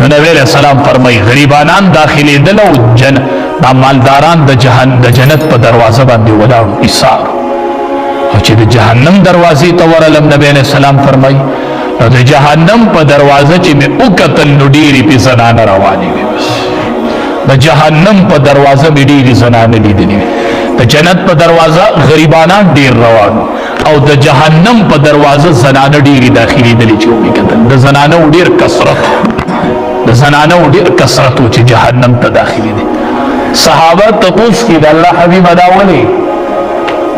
نبی علیہ السلام فرمای غریبانان داخلي دل او دا مالداران د جنت په دروازه باندې ولاړ ایثار او چې د جهنم دروازې ته ورلم نبی علیہ السلام فرمای نو د جهنم په دروازه چې مې وکتل نو ډېرې پې زنانه روانې وې بس د جهنم په دروازه مې ډېرې زنانه لیدلې وې د جنت په دروازه غریبانان ډېر روان او د جهنم په دروازه زنانه ډېرې داخلېدلې چې ومې کتل د زنانو ډېر کثرت و چې جهنم ته داخلېدې صحابه تپوس کړي د الله حبیبه دا ولې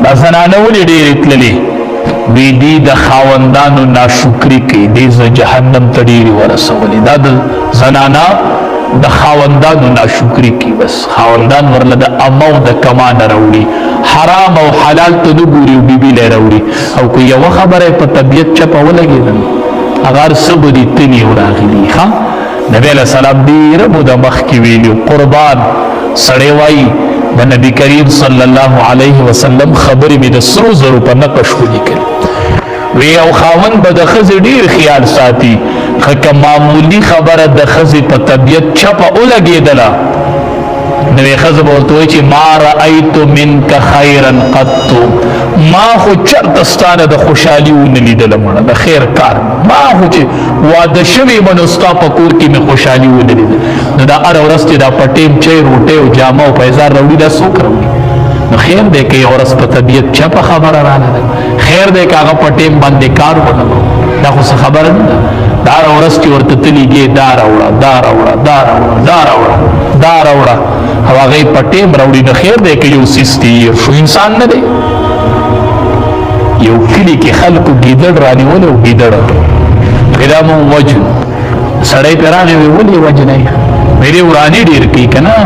دا زنانه ولې ډېرې تللې وی دی د خاوندانو ناشکری کوي دی جهنم ته ډېرې ورسولې دا د زنانا د خاوندانو ناشکری کوي بس خاوندان ورله د امو د کمانه راوړي حرام او حلال ته نه ګوري او بیبي له راوړي او که یوه خبره په طبیعت چپه ولګېدل هغه هر څه به دي تلي او راغلي ښه نبی علیه السلام ډېره موده مخکې ویلي قربان سړی وایي د نبی کریم صلی الله علیه وسلم خبرې مې د سرو زرو په نقش ولیکل وی او خاوند به د ښځې ډېر خیال ساتي که معمولي خبره د ښځې په طبیعت چپه ولګېدله نو ښځه به ورته وایي چې ما رأیت منک خیرا قط ما خو چرته ستانه د خوشحالي ونه لیدله مړه د خیر کار ما خو چې واده شوې به نو ستا په کور کې مې خوشحالي ونه لیدله نو دا هره ورځ چې دا په ټیم چای روټۍ او جامه او پیزار راوړي دا څوک راوړي نو خیر دی که یو ورځ په طبیعت چپه خبره راغله خیر دی که هغه په ټیم باندې کار ونه کړو دا خو څه خبره نه ده دا هره ورځ چې ورته تلېږي دا راوړه دا راوړه دا راوړه دا راوړه دا راوړه او هغه په ټیم راوړي نو خیر دی که یو څیز تېر شو انسان نه دی یو کلي کې خلکو ګیدړ رانیولی او ګیدړ دا مو وجن سړی پرې راغی وی ولې وجنی مېرې وراني ډېر کوي که نه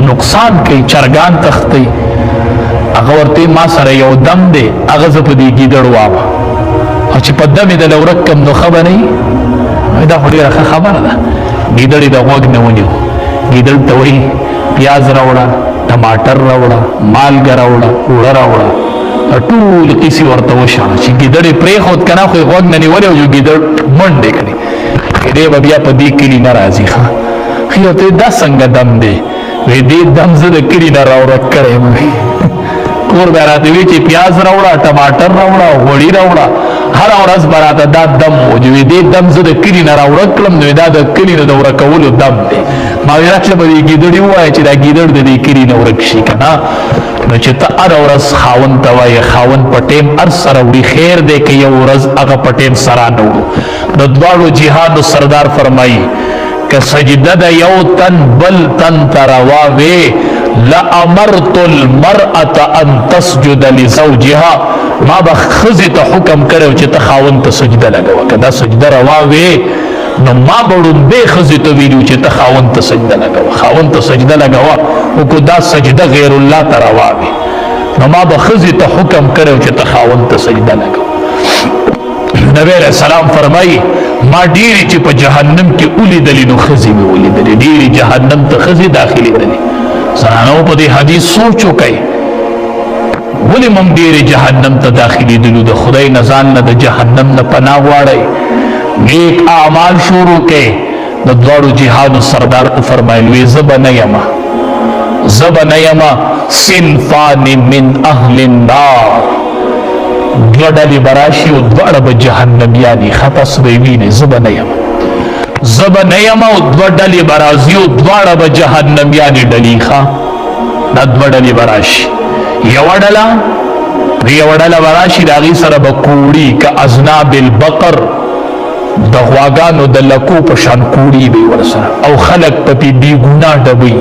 نقصان کوي چرګان تښتوي هغه ورته ما سره یو دم دی هغه زه په دې ګیدړ واوه او چې په دم یې دله ورک کړم نو ښه به نه وي دا خو ډېره ښه خبره ده ګیدړ یې د غوږ نه ونیو ګیدړ ته وایي پیاز راوړه ټماټر راوړه مالګه راوړه اوړه راوړه ټول قیسې ورته وشاړه چې ګیدړ یې پرېښود که نه خو یې غوږ نه نیولی او یو ګیدړ منډې کړې دی به بیا په دې کلي نه راځي ښه ښه ورته دا څنګه دم دی وی دې دم زه د کلي نه راورک کړی یم کور به راته وي چې پیاز راوړه ټماټر راوړه غوړي راوړه هره ورځ به راته دا دم و چې وی دې دم زه د کلي نه راورک کړم نو دا د کلي نه د ورکولو دم دی ما وی راشه به دې ګیدړي ووایه چې دا ګیدړ د دې کلي نه ورک شي که نه نو چې ته هره ورځ خاوند ته وایې خاوند په ټیم هر څه راوړي خیر دی که یو ورځ هغه په ټیم سره نه وړو د دواړو جهادو سردار فرمایي که سجده د یو تن بل تن ته روا وې لامرت المرأة ان تسجد لزوجها ما به ښځې ته حکم کړی چې ته خاوند ته سجده لګوه که دا سجده روا وې نو ما به ړومبۍ ښځې ته ویلي چې ته خاوند ته سجده لګوه خاوند ته سجده لګوه خو که دا سجده غیر الله ته روا وي نو ما به ښځې ته حکم کړی چې ته خاوند ته سجده لګوه نبی علیہ السلام فرمایي ما ډېرې چې په جهنم کې ولیدلې نو ښځې مې ولیدلې ډېرې جهنم ته ښځې داخلېدلې زنانو په دې حدیث سوچ وکئ ولې موږ ډېرې جهنم ته داخلېدلو د خدای نه ځان نه د جهنم نه پناه غواړئ نیک اعمال شروع کئ د دواړو جهادو سردار فرمایل وی زه به نه یمه صنفان من اهل النار دوه ډلې به راشي او دواړه به جهنمیانې ښه تاسو به یې وینئ زه به نه یم او دوه ډلې به راځي او دواړه به جهنمیانې ډلې ښه دا دوه ډلې به راشي یوه ډله به راشي د هغې سره به کوړي که اذناب البقر د غواګانو د لکو په شان کوړي به ورسره او خلک پکې بې ګناه ډبوي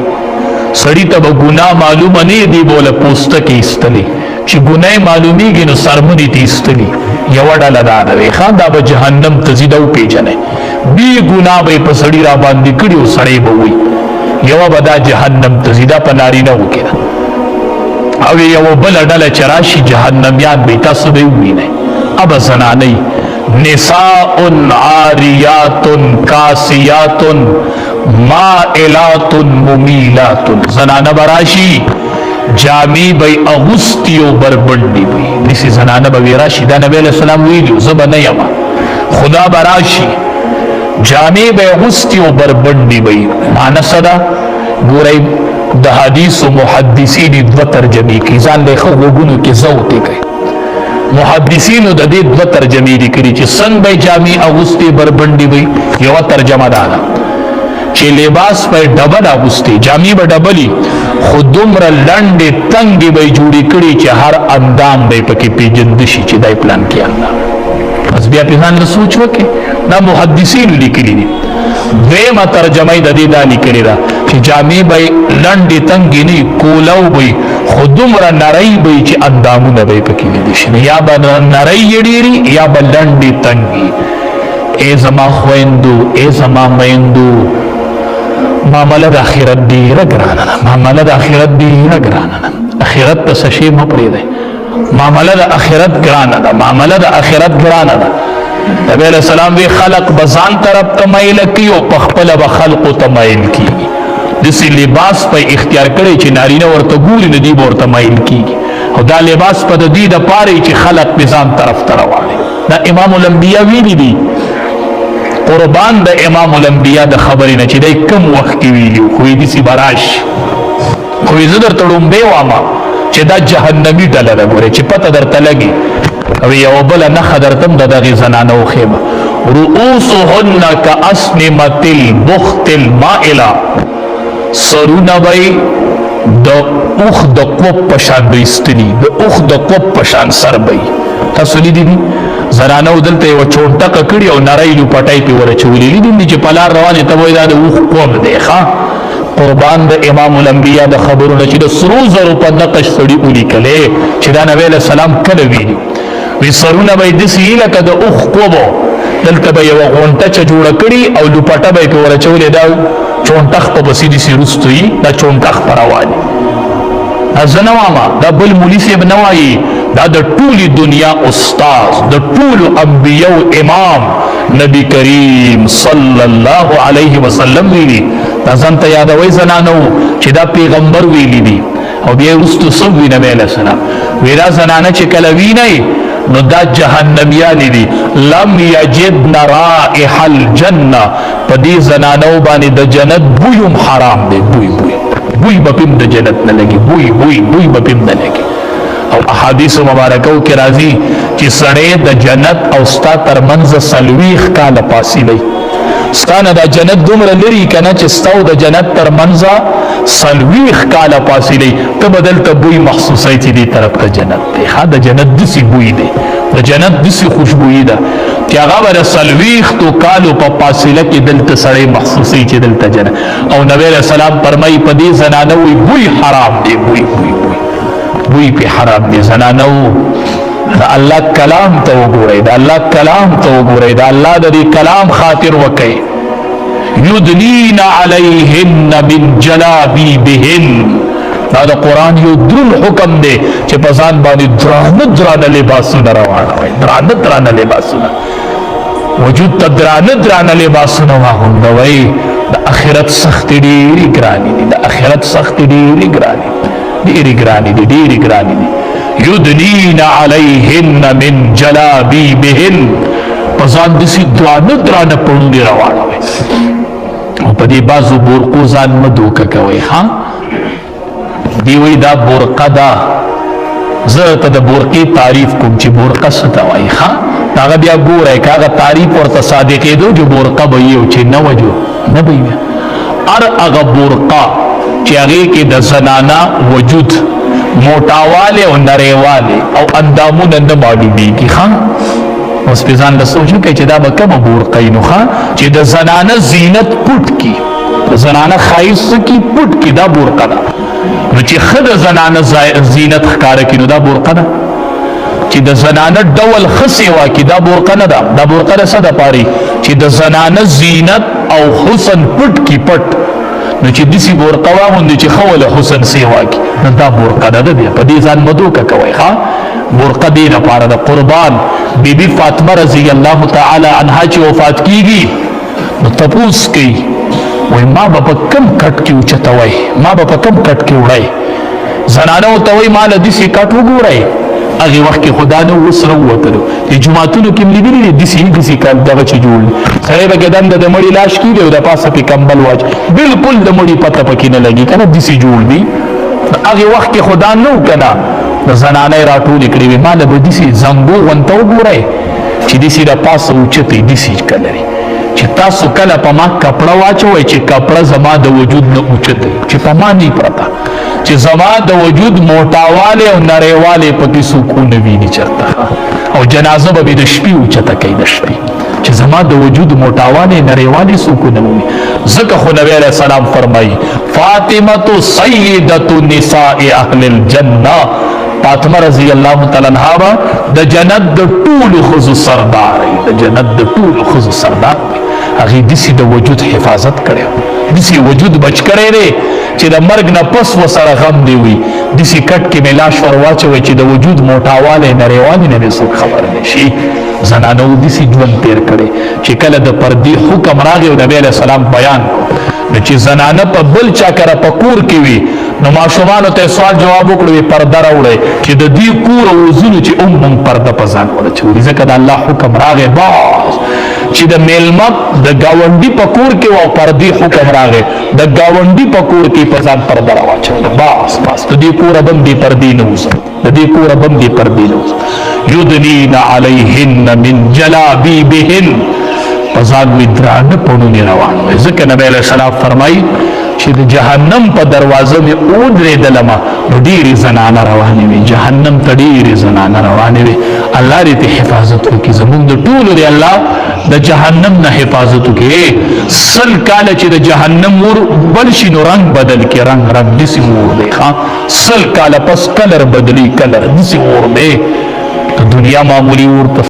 سړي ته به ګناه معلومه نه دی به له پوستکې ایستلې چې ګناه معلومیږي نو سرمنې ته ایستلي یوه ډله دا ده ښه دا به جهنم ته ځي دا وپېژنئ بې ګناه به یې په سړي را باندې کړي او سړی به وي یوه به دا جهنم ته ځي دا په نارینهو کې ده او یوه بله ډله چې راشي جهنمیان به تاسو به یې ووینئ ابه زنانۍ نساء عاریات کاسیات مائلات ممیلات زنانه براشي جامی بی اغسطی و بربندی بی نسی زنانه بی راشی دا نبی علیہ السلام ویلیو زبا نیما خدا براشی جامع به غستی او بربندی به معنا صدا ګورئ د حدیث او محدثین دو ترجمه کی ځان له خغونو کې زوته کوي محدثین د دې دو ترجمه دي کړي چې څنګه به جامع اغستی بربندی به یو ترجمه ده چې لباس په ډبل اغستی جامع به ډبلی خودمره لنډه تنګي به جوړی کړي چې هر اندام به پکې پیجند شي چې دای پلان کې الله بس بیا په ځان سوچ وکړي دا محدثین لیکلي دي دیمه ترجمه د دې دانی کړي دا چې جامع به لنډه تنګي نه کولو به خودمره نری به چې اندامونه به پکې دي شي یا به نری ډیری یا به لنډه تنګي ای زما خويندو ای زما میندو معامله د اخرت ډیره ګرانه ده معامله د اخرت ډیره ګرانه ده اخرت ته شي مو پرې ده معامله د اخرت ګرانه ده معامله د اخرت ګرانه ده نبی علیہ السلام وی خلق بزان طرف تمایل کی او پخپل به خلق تمایل کی دسی لباس په اختیار کړي چې نارینه ورته ګوري ندی ورته مایل کیږي او دا لباس په دې د پاره چې خلق بزان طرف ترواړي دا امام الانبیاء ویلي دي قربان د امام الانبیاء د خبرې نه چې د کم وخت کې ویلو خو دې سی براش خو یې زدر تړم به وامه چې دا جهنمی ډله ده ګوره چې پته درته لګي او یو بل نه خدرتم د دغه زنانه او خيمه رؤوسهن كأسنمة البخت المائله سرونه وای د اوخ د کوپ پشان بیستنی د اوخ د کوپ پشان سر بی تاسو لیدی دي زرانه دلته یو چونټه کړي او نړۍ پټای په ورچولې لیدي چې پلار روانه ته وای دا د اوخ کوپ دی ښا قربان د امام الانبیاء د خبرونه چې د سرو زرو په نقش سړي ولي کله چې دا نبی له سلام کله ویلي وی سرونه به د سیله کده اوخ کوپ دلته به یو غونټه چې جوړ کړي او لپټه به په ورچولې دا چونټخ په بسیدي سی رستوي دا چونټخ پرواني ازنواما دا بل مولوی صاحب نوایي دا د ټولي دنیا استاد د ټولو انبیو امام نبی کریم صلی الله علیه وسلم ویلي دا ځان ته یادوي زنانو چې دا پیغمبر ویلي دي او بیا رستو سب وی نبی علیہ السلام ویرا زنانه چې کله ویني نو دا جهنميان دي لم یجد رائح الجنه پدې زنانو باندې د جنت بویم حرام دی بوی بپیم د جنت نه لګي بوی بپیم نه لګي او احادیث مبارکو کې راځي چې سړی د جنت او ستا ترمنځ سلويخ کاله فاصله ستانه د جنت دومره لري کنه چې ستاو د جنت ترمنځ سلويخ کاله فاصله ته بدل ته بوی محسوسه چې دی طرف ته جنت دی ها د جنت دسی بوی دی د جنت دسی خوشبوئی ده چې هغه ور سلويخ تو کالو په فاصله کې دلته سړی محسوسه چې دلته جنت او نبی رسول الله فرمایي په دې زنانه وی بوی حرام دی بوی په حرام دی زنانه دا الله کلام ته وګورئ دا الله کلام ته وګورئ دا الله د دې کلام خاطر وکړي یدنین علیهن من جلابیبهن دا د قران یو درون حکم دی چې په ځان باندې درانه لباسونه راوړوي درانه لباسونه وجود ته درانه لباسونه واغوندوي د اخرت سخت ډېری ګرانی دي د اخرت سخت ډېری ګرانی دي یدنین علیهن من جلابیبهن په ځان داسې درانه پړونې راوړوي او په دې بازو برقو ځان مه دوکه کوئ ها دی وی دا برقه ده زه ته د برقې تعریف کوم چې برقه څه ته وایي ښه هغه بیا ګورئ که هغه تعریف ورته صادقېدو چې برقه به یې او چې نه وجو نه به یې هر هغه برقه چې هغې کې د زنانه وجود موټاواله او نریواله او اندامونه نه معلومیږي ښه اوس په ځان له سوچ وکړئ چې دا به کومه برقه وي نو ښه چې د زنانه زینت پټ کي د زنانه ښایست کی پټ کی دا برقه ده نو چې خد زنانه زینت ښکاره کړي نو دا برقه ده چې د زنانه ډول خسي واکي دا برقه نه ده دا برقه ده څه ده پاري چې د زنانه زینت او حسن پټ کی پټ نو چې دسی برقه واغوندي چې خوله حسن سی واکي نو دا برقه ده ده په دې ځان مدوکه کوي ښا برقه دې لپاره د قربان بیبي فاطمه رضی الله تعالی عنها چې وفات کیږي نو تپوس کوي وای ما به په کم کټ کې اوچتوي ما به په کم کټ کې وړای زنانه ته وای مال دې سي کټ وګورای هغه وخت کې خدا نه وسره وته د جمعتونو کې ملي دي دسی کال دغه چې جوړ سره به ګدان د مړی لاش کیږي او د پاسه په کمبل واچ بالکل د مړی پته پکې نه لګي کنه دسی جوړ دي هغه وخت کې خدا نو کنه د زنانه راټول کړي وي مال به دسی زنګو ونته وګورئ چې دسی د پاسه اوچته دسی کلري چې تاسو کله په ما کپڑا واچوي چې کپڑا زما د وجود نه اوچته چې په ما نه پرتا چې زما د وجود موټاواله او نریواله پکې سکون ویني چرته او جنازه به د شپې اوچته کوي د شپې چې زما د وجود موټاواله نریواله سکون ویني ځکه خو نبی علیہ السلام فرمایي فاطمه سیدۃ النساء اهل الجنه فاطمه رضی الله تعالی عنها د جنت د ټول خزو سردار د جنت د ټول خزو سردار هغه دسی د وجود حفاظت کړي دسی وجود بچ کړي لري چې د مرګ نه پس وسره غم دی وي دسی کټ کې ملاش ور واچوي چې د وجود موټاواله نریوالي نه څوک خبر نشي زنانو دسی ژوند تیر کړي چې کله د پردي حکم راغی او نبی علیہ السلام بیان چې زنانه په بل چا کړه په کور کې وي نو ماشومان ته سوال جواب وکړي پرده راوړي چې د دې کور او زونو چې پرده په ځان ورچوري ځکه د الله حکم راغی باز چې د میلمه د گاونډي په کور کې او پردي حکم راغی د گاونډي په کور کې په ځان پرده راوچوي باز د دې کور باندې پردي نه وځي د دې کور باندې پردي نه وځي یدنین علیهن من جلابیبهن پزاد وی درانه پونو روان وي ځکه نبی علیہ السلام فرمایي چې د جهنم په دروازه می اودرې دلما ډېرې زنانه روانې وي جهنم ته ډېرې زنانه روانې وي الله دې ته حفاظت وکړي زموږ د ټولو دی الله د جهنم نه حفاظت وکړي سل کاله چې د جهنم ور بل شي نو رنگ بدل کې رنگ داسې مور دی سل کاله پس کلر بدلی کلر داسې مور دی د دنیا معمولی ورته